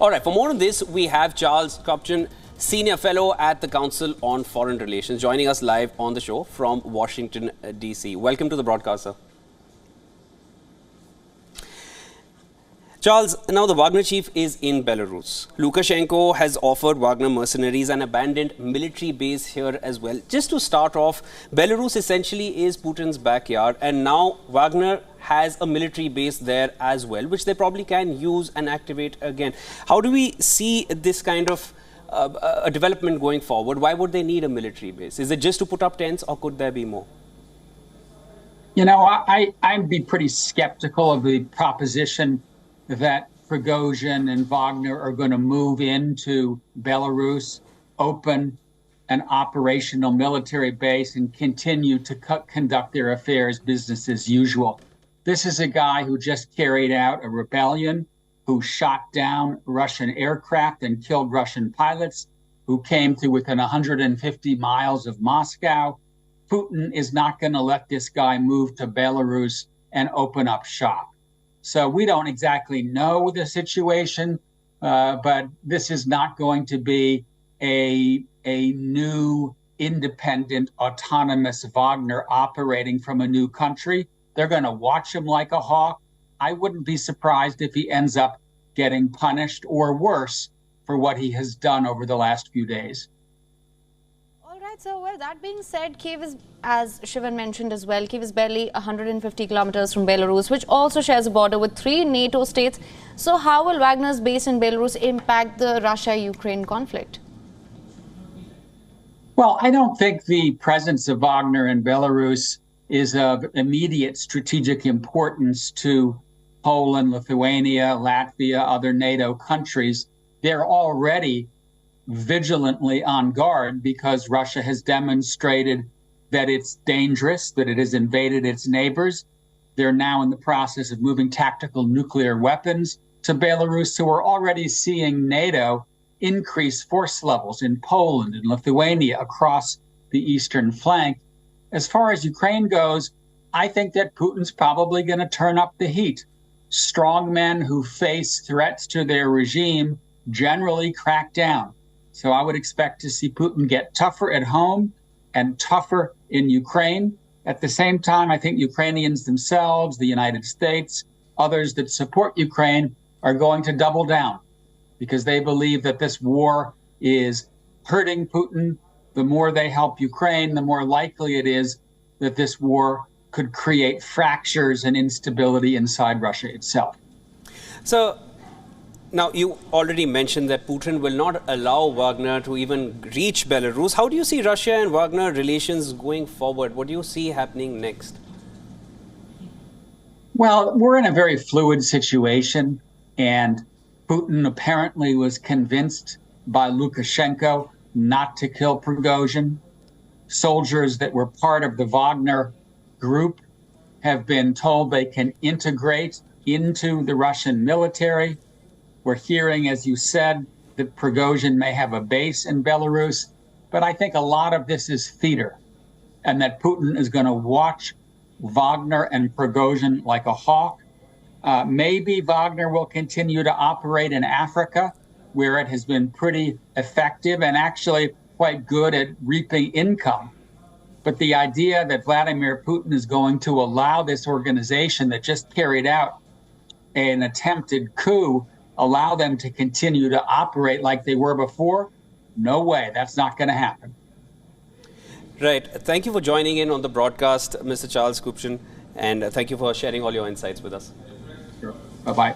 All right, for more on this, we have Charles Kupchan, Senior Fellow at the Council on Foreign Relations, joining us live on the show from Washington, D.C. Welcome to the broadcast, sir. Charles, now the Wagner chief is in Belarus. Lukashenko has offered Wagner mercenaries an abandoned military base here as well. Just to start off, Belarus essentially is Putin's backyard, and now Wagner has a military base there as well, which they probably can use and activate again. How do we see this kind of a development going forward? Why would they need a military base? Is it just to put up tents, or could there be more? You know, I'd be pretty skeptical of the proposition that Prigozhin and Wagner are going to move into Belarus, open an operational military base, and continue to conduct their affairs business as usual. This is a guy who just carried out a rebellion, who shot down Russian aircraft and killed Russian pilots, who came to within 150 miles of Moscow. Putin is not going to let this guy move to Belarus and open up shop. So we don't exactly know the situation, but this is not going to be a new, independent, autonomous Wagner operating from a new country. They're going to watch him like a hawk. I wouldn't be surprised if he ends up getting punished or worse for what he has done over the last few days. So, well, that being said, Kiev is, as Shivan mentioned as well, Kiev is barely 150 kilometers from Belarus, which also shares a border with 3 NATO states. So how will Wagner's base in Belarus impact the Russia-Ukraine conflict? Well, I don't think the presence of Wagner in Belarus is of immediate strategic importance to Poland, Lithuania, Latvia, other NATO countries. They're already vigilantly on guard because Russia has demonstrated that it's dangerous, that it has invaded its neighbors. They're now in the process of moving tactical nuclear weapons to Belarus. So we're already seeing NATO increase force levels in Poland and Lithuania across the eastern flank. As far as Ukraine goes, I think that Putin's probably going to turn up the heat. Strong men who face threats to their regime generally crack down. So I would expect to see Putin get tougher at home and tougher in Ukraine. At the same time, I think Ukrainians themselves, the United States, others that support Ukraine are going to double down because they believe that this war is hurting Putin. The more they help Ukraine, the more likely it is that this war could create fractures and instability inside Russia itself. So, now, you already mentioned that Putin will not allow Wagner to even reach Belarus. How do you see Russia and Wagner relations going forward? What do you see happening next? Well, we're in a very fluid situation, and Putin apparently was convinced by Lukashenko not to kill Prigozhin. Soldiers that were part of the Wagner group have been told they can integrate into the Russian military. We're hearing, as you said, that Prigozhin may have a base in Belarus, but I think a lot of this is theater, and that Putin is going to watch Wagner and Prigozhin like a hawk. Maybe Wagner will continue to operate in Africa, where it has been pretty effective and actually quite good at reaping income. But the idea that Vladimir Putin is going to allow this organization that just carried out an attempted coup, allow them to continue to operate like they were before? No way. That's not going to happen. Right. Thank you for joining in on the broadcast, Mr. Charles Kupchan, and thank you for sharing all your insights with us. Sure. Bye-bye.